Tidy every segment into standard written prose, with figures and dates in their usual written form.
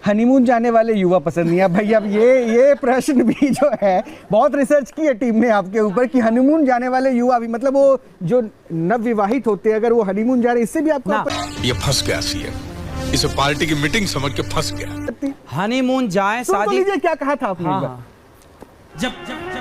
Honeymoon जाने वाले युवा पसंद नहीं है भाई। अब ये प्रश्न भी जो है बहुत रिसर्च की है टीम ने आपके ऊपर कि हनीमून जाने वाले युवा भी, मतलब वो जो नवविवाहित होते हैं अगर वो हनीमून जा रहे, इससे भी आपको ये फंस गया सीएम, इसे पार्टी की मीटिंग समझ के फंस गया। हनीमून जाए शादी, क्या कहा था आपने? हाँ। जब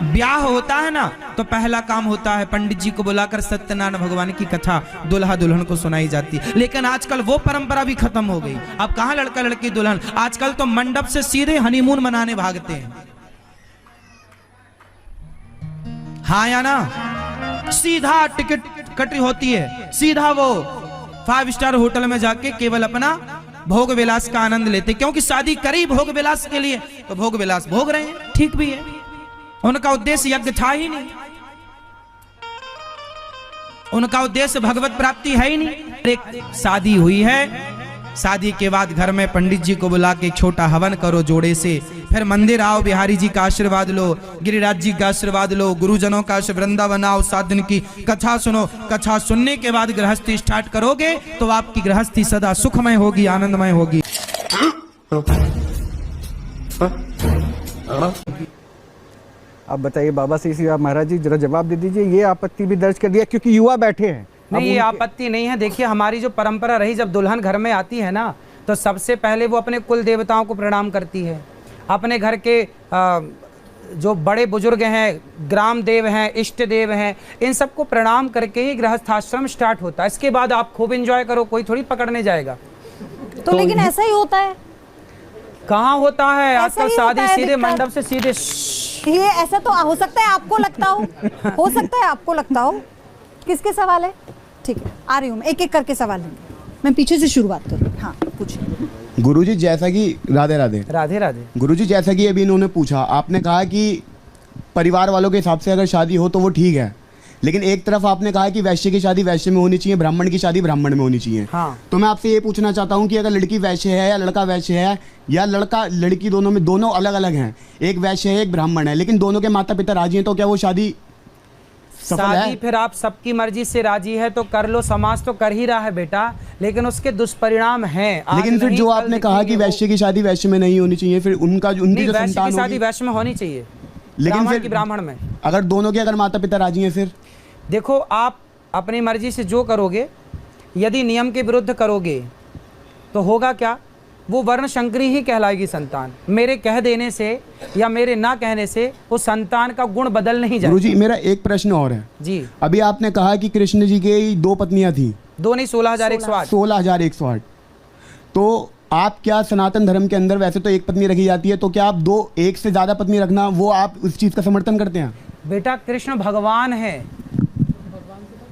ब्याह होता है ना तो पहला काम होता है पंडित जी को बुलाकर सत्यनारायण भगवान की कथा दुल्हा दुल्हन को सुनाई जाती है। लेकिन आजकल वो परंपरा भी खत्म हो गई। अब कहाँ लड़का लड़की दुल्हन, आजकल तो मंडप से सीधे हनीमून मनाने भागते हैं। हाँ या ना? सीधा टिकट कटी होती है, सीधा वो 5 स्टार होटल में जाके केवल अपना भोग विलास का आनंद लेते, क्योंकि शादी करी भोग विलास के लिए, तो भोग विलास भोग रहे हैं, ठीक भी है। उनका उद्देश्य यज्ञ था ही नहीं, उनका उद्देश्य भगवत प्राप्ति है ही नहीं। एक शादी हुई है, शादी के बाद घर में पंडित जी को बुला के छोटा हवन करो जोड़े से, फिर मंदिर आओ, बिहारी जी का आशीर्वाद लो, गिरिराज जी का आशीर्वाद लो, गुरुजनों का वृंदावन आओ, 7 दिन की कथा सुनो। कथा सुनने के बाद गृहस्थी स्टार्ट करोगे तो आपकी गृहस्थी सदा सुखमय होगी, आनंदमय होगी। आप बताइए बाबा से इसी, महाराज जी जरा जवाब दे दीजिए। ये आपत्ति भी दर्ज कर दिया क्योंकि युवा बैठे हैं। नहीं, ये आपत्ति नहीं है। देखिए, हमारी जो परंपरा रही, जब दुल्हन घर में आती है ना तो सबसे पहले वो अपने कुल देवताओं को प्रणाम करती है, अपने घर के जो बड़े बुजुर्ग हैं, ग्राम देव हैं, इष्ट देव हैं, इन सबको प्रणाम करके ही गृहस्थाश्रम स्टार्ट होता है। इसके बाद आप खूब एंजॉय करो, कोई थोड़ी पकड़ने जाएगा। तो लेकिन ऐसा ही होता है? कहाँ होता है आजकल? शादी सीधे मंडप से सीधे। ये ऐसा तो हो सकता है आपको लगता हो सकता है आपको लगता हो। किसके सवाल है? ठीक है, आ रही हूँ मैं, एक एक करके सवाल लेंगे। मैं पीछे से शुरुआत करूँ। हाँ, पूछिए। गुरुजी, जैसा कि राधे राधे राधे राधे। गुरुजी, जैसा कि अभी इन्होंने पूछा, आपने कहा कि परिवार वालों के हिसाब से अगर शादी हो तो वो ठीक है, लेकिन एक तरफ आपने कहा कि वैश्य की शादी वैश्य में होनी चाहिए, ब्राह्मण की शादी ब्राह्मण में होनी चाहिए। हाँ। तो मैं आपसे ये पूछना चाहता हूँ कि अगर लड़की वैश्य है या लड़का वैश्य है, या लड़का लड़की दोनों में, दोनों अलग अलग हैं, एक वैश्य है एक ब्राह्मण है, लेकिन दोनों के माता पिता राजी हैं, तो क्या वो शादी सफल है? शादी फिर आप सबकी मर्जी से राजी है तो कर लो, समाज तो कर ही रहा है बेटा, लेकिन उसके दुष्परिणाम हैं। लेकिन फिर जो आपने कहा कि वैश्य की शादी वैश्य में नहीं होनी चाहिए, फिर उनका जो उनकी जो संतान होगी, शादी वैश्य में होनी चाहिए, लेकिन फिर ब्राह्मण में। अगर दोनों के अगर माता पिता राजी हैं, फिर देखो, आप अपनी मर्जी से जो करोगे, यदि नियम के विरुद्ध करोगे तो होगा क्या? वो वर्ण शंकरी ही कहलाएगी संतान। मेरे कह देने से या मेरे ना कहने से वो संतान का गुण बदल नहीं जाता। गुरुजी, मेरा एक प्रश्न और है जी। अभी आपने कहा कि कृष्ण जी के 2 पत्नियां थी, 2 नहीं 16,108। 16,108। तो आप क्या सनातन धर्म के अंदर वैसे तो एक पत्नी रखी जाती है, तो क्या आप 2 एक से ज्यादा पत्नी रखना, वो आप उस चीज का समर्थन करते हैं? बेटा, कृष्ण भगवान है,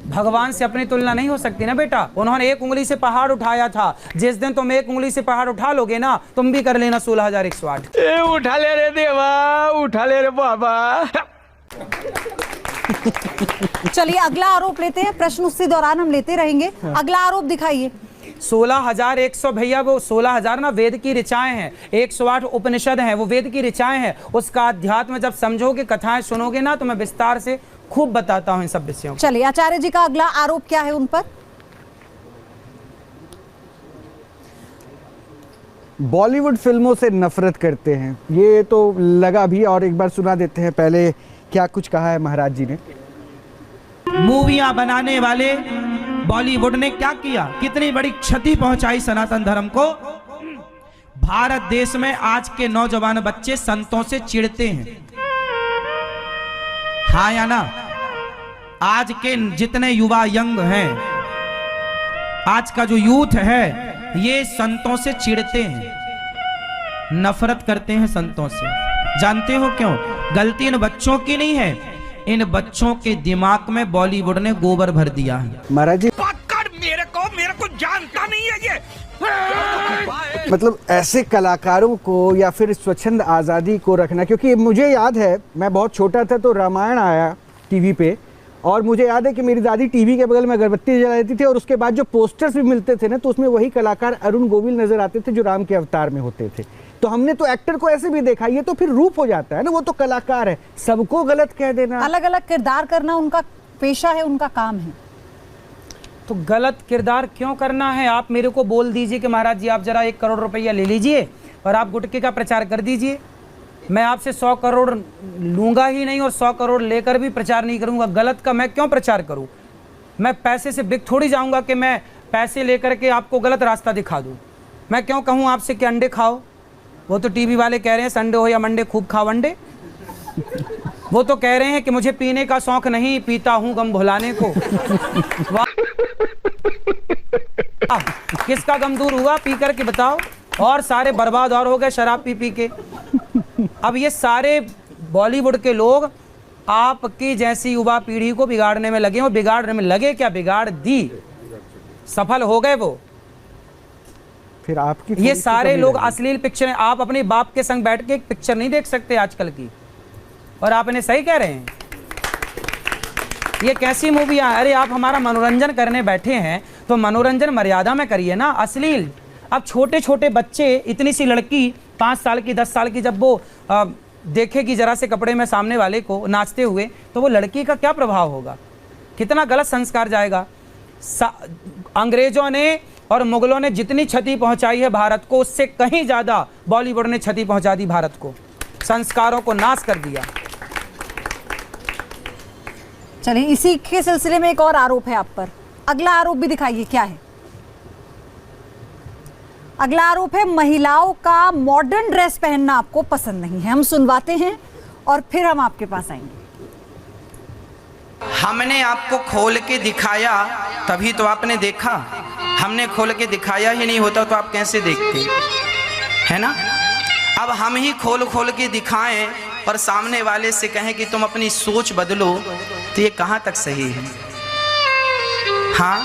भगवान से अपनी तुलना नहीं हो सकती ना बेटा। उन्होंने 1 उंगली से पहाड़ उठाया था। जिस दिन तुम 1 उंगली से पहाड़ उठा लोगे ना, तुम भी कर लेना 16,108। उठा ले रे देवा, उठा ले रे बाबा। चलिए अगला आरोप लेते हैं, प्रश्न उसी दौरान हम लेते रहेंगे। अगला आरोप दिखाइए। 16,100 भैया, वो 16,000 ना वेद की ऋचाएं हैं, 108 उपनिषद हैं, वो वेद की ऋचाएं हैं। उसका अध्यात्म जब समझोगे, कथाएं सुनोगे ना, तो मैं विस्तार से खूब बताता हूं इन सब विषयों। चलिए, आचार्य जी का अगला आरोप क्या है उन पर? बॉलीवुड फिल्मों से नफरत करते हैं, ये तो लगा भी। और एक बार सुना देते हैं पहले क्या कुछ कहा है महाराज जी ने। मूवियां बनाने वाले बॉलीवुड ने क्या किया, कितनी बड़ी क्षति पहुंचाई सनातन धर्म को। भारत देश में आज के नौजवान बच्चे संतों से चिढ़ते हैं, हाँ या ना? आज के जितने युवा यंग हैं, आज का जो यूथ है, ये संतों से चिढ़ते हैं, नफरत करते हैं संतों से। जानते हो क्यों? गलती इन बच्चों की नहीं है, इन बच्चों के दिमाग में बॉलीवुड ने गोबर भर दिया है। महाराज जी, मेरे को जानता नहीं है ये। मतलब ऐसे कलाकारों को या फिर स्वच्छंद आज़ादी को रखना, क्योंकि मुझे याद है मैं बहुत छोटा था तो रामायण आया टीवी पे, और मुझे याद है कि मेरी दादी टीवी के बगल में अगरबत्ती जला देती थी, और उसके बाद जो पोस्टर्स भी मिलते थे ना, तो उसमें वही कलाकार अरुण गोविल नजर आते थे जो राम के अवतार में होते थे। तो हमने तो एक्टर को ऐसे भी देखा, ये तो फिर रूप हो जाता है ना, वो तो कलाकार है, सबको गलत कह देना। अलग अलग किरदार करना उनका पेशा है, उनका काम है। तो गलत किरदार क्यों करना है? आप मेरे को बोल दीजिए कि महाराज जी आप जरा 1 करोड़ रुपया ले लीजिए, और आप गुटखे का प्रचार कर दीजिए। मैं आपसे 100 करोड़ लूँगा ही नहीं और 100 करोड़ लेकर भी प्रचार नहीं करूँगा। गलत का मैं क्यों प्रचार करूँ? मैं पैसे से बिक थोड़ी जाऊँगा कि मैं पैसे लेकर के आपको गलत रास्ता दिखा दूँ। मैं क्यों कहूँ आपसे कि अंडे खाओ? वो तो टीवी वाले कह रहे हैं संडे हो या मंडे खूब खाओ अंडे। वो तो कह रहे हैं कि मुझे पीने का शौक नहीं, पीता हूँ गम भुलाने को। किसका गम दूर हुआ पी करके बताओ? और सारे बर्बाद और हो गए शराब पी पी के। अब ये सारे बॉलीवुड के लोग आपकी जैसी युवा पीढ़ी को बिगाड़ने में लगे, और बिगाड़ने में लगे क्या, बिगाड़ दी, सफल हो गए वो। फिर आपकी ये सारे लोग अश्लील पिक्चर, आप अपने बाप के संग बैठ के एक पिक्चर नहीं देख सकते आजकल की, और आप इन्हें सही कह रहे हैं। ये कैसी मूवी है? अरे आप हमारा मनोरंजन करने बैठे हैं तो मनोरंजन मर्यादा में करिए ना। अश्लील, अब छोटे छोटे बच्चे, इतनी सी लड़की 5 साल की 10 साल की, जब वो देखेगी जरा से कपड़े में सामने वाले को नाचते हुए, तो वो लड़की का क्या प्रभाव होगा? कितना गलत संस्कार जाएगा। अंग्रेजों ने और मुगलों ने जितनी क्षति पहुंचाई है भारत को, उससे कहीं ज्यादा बॉलीवुड ने क्षति पहुंचा दी भारत को, संस्कारों को नाश कर दिया। चलिए, इसी के सिलसिले में एक और आरोप है आप पर। अगला आरोप भी दिखाइए, क्या है? अगला आरोप है महिलाओं का मॉडर्न ड्रेस पहनना आपको पसंद नहीं है। हम सुनवाते हैं और फिर हम आपके पास आएंगे। हमने आपको खोल के दिखाया तभी तो आपने देखा। हमने खोल के दिखाया ही नहीं होता तो आप कैसे देखते, है ना? अब हम ही खोल खोल के दिखाएं और सामने वाले से कहें कि तुम अपनी सोच बदलो, तो ये कहां तक सही है? हाँ,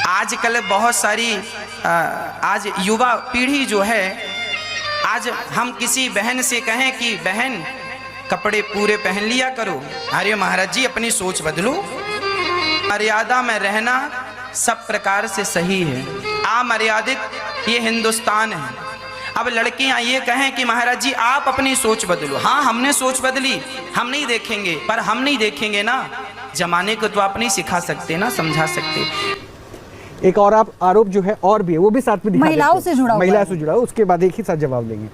आजकल बहुत सारी आज युवा पीढ़ी जो है, आज हम किसी बहन से कहें कि बहन कपड़े पूरे पहन लिया करो, अरे महाराज जी अपनी सोच बदलो। मर्यादा में रहना सब प्रकार से सही है, अमर्यादित ये हिंदुस्तान है। अब लड़कियां ये कहें कि महाराज जी आप अपनी सोच बदलो। हाँ, हमने सोच बदली, हम नहीं देखेंगे, पर हम नहीं देखेंगे ना, जमाने को तो आप नहीं सिखा सकते ना, समझा सकते। एक और आप आरोप जो है और भी है, वो भी साथ में दिखा महिलाओं देते हैं। से जुड़ा हुआ महिला है। से जुड़ा हुआ, उसके बाद एक ही साथ जवाब लेंगे।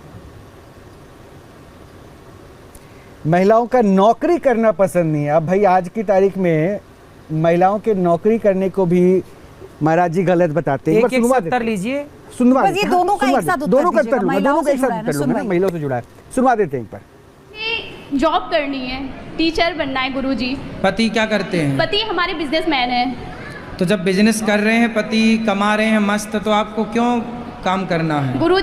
महिलाओं का नौकरी करना पसंद नहीं है। अब भाई आज की तारीख में महिलाओं के नौकरी करने को भी महाराज जी गलत बताते हैं। एक उत्तर लीजिए, सुनवा बस ये दोनों का एक साथ उत्तर दोनों का दीजिएगा। उत्तर महिलाओं से जुड़ा है ना, उत्तर लूंगा ना, महिलाओं से जुड़ा है, सुनवा देते हैं एक बार। जॉब करनी है, टीचर बनना है गुरुजी। पति क्या करते हैं? पति हमारे बिजनेसमैन है। तो जब बिजनेस कर रहे हैं, पति कमा रहे हैं मस्त, तो आपको क्यों काम करना है? गुरु,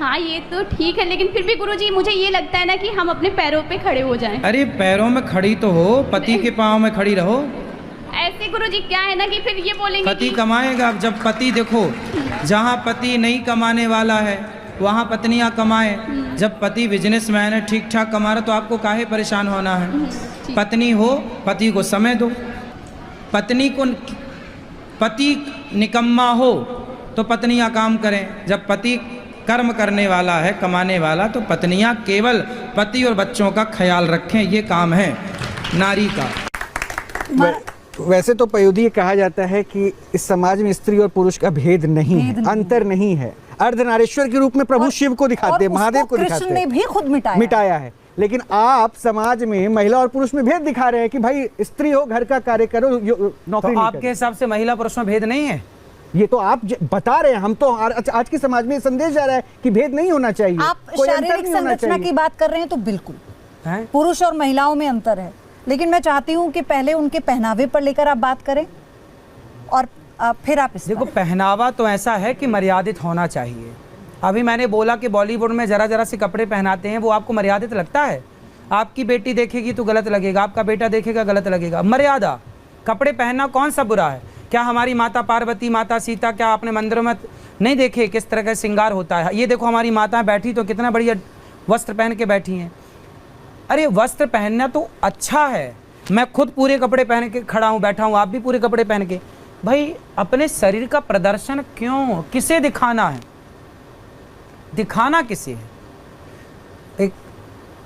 हाँ ये तो ठीक है, लेकिन फिर भी गुरुजी मुझे ये लगता है ना कि हम अपने पैरों पे खड़े हो जाएं। अरे पैरों में खड़ी तो हो, पति के पाँव में खड़ी रहो। ऐसे गुरुजी क्या है ना कि फिर ये बोलेंगे पति कि कमाएगा। अब जब पति, देखो जहाँ पति नहीं कमाने वाला है वहाँ पत्नियाँ कमाए। जब पति बिजनेसमैन है, ठीक ठाक कमा रहा, तो आपको काहे परेशान होना है? पत्नी हो, पति को समय दो। पति निकम्मा हो तो पत्नियाँ काम करें। जब पति कर्म करने वाला है, कमाने वाला, तो पत्नियाँ केवल पति और बच्चों का ख्याल रखें, ये काम है नारी का। वैसे तो पयोधी कहा जाता है कि इस समाज में स्त्री और पुरुष का भेद नहीं है, अंतर नहीं है। अर्धनारीश्वर के रूप में प्रभु शिव को दिखाते हैं, महादेव को दिखाते हैं, कृष्ण ने भी खुद मिटाया है। लेकिन आप समाज में महिला और पुरुष में भेद दिखा रहे हैं कि भाई स्त्री हो, घर का कार्य करो, नौकरी। तो आपके हिसाब से महिला पुरुष में भेद नहीं है? ये तो आप बता रहे हैं। हम तो आज के समाज में संदेश जा रहा है कि भेद नहीं होना चाहिए। आप शारीरिक संरचना की बात कर रहे हैं तो बिल्कुल है? पुरुष और महिलाओं में अंतर है, लेकिन मैं चाहती हूँ कि पहले उनके पहनावे पर लेकर आप बात करें और फिर आप इस देखो, पहनावा तो ऐसा है कि मर्यादित होना चाहिए। अभी मैंने बोला कि बॉलीवुड में जरा जरा से कपड़े पहनाते हैं, वो आपको मर्यादित लगता है? आपकी बेटी देखेगी तो गलत लगेगा, आपका बेटा देखेगा गलत लगेगा। मर्यादा, कपड़े पहनना कौन सा बुरा है? क्या हमारी माता पार्वती, माता सीता, क्या आपने मंदिरों में नहीं देखे किस तरह का श्रृंगार होता है? ये देखो हमारी माता बैठी तो कितना बढ़िया वस्त्र पहन के बैठी हैं। अरे वस्त्र पहनना तो अच्छा है, मैं खुद पूरे कपड़े पहन के खड़ा हूँ, बैठा हूँ, आप भी पूरे कपड़े पहन के। भाई अपने शरीर का प्रदर्शन क्यों, किसे दिखाना है? दिखाना किसे है? एक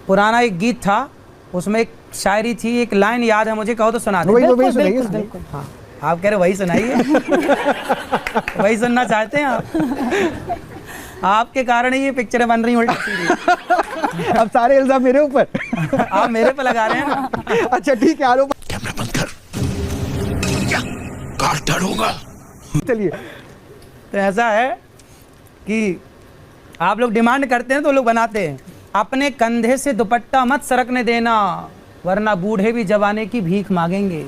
पुराना एक गीत था, उसमें एक शायरी थी, एक लाइन याद है मुझे, कहो तो सुना दो। वही बिल्कुल, सुनाइए। बिल्कुल। हाँ, आप कह रहे वही सुनाइए। वही सुनना चाहते हैं आप? आपके कारण ही ये पिक्चरें बन रही उल्टी सीधी। अब सारे इल्जाम मेरे ऊपर। आप मेरे पे लगा रहे हैं ना। अच्छा ठीक है, आरोप कैमरा बंद कर, क्या काट डालूंगा। चलिए। तो ऐसा है कि आप लोग डिमांड करते हैं तो लोग बनाते हैं। अपने कंधे से दुपट्टा मत सरकने देना, वरना बूढ़े भी जवाने की भीख मांगेंगे।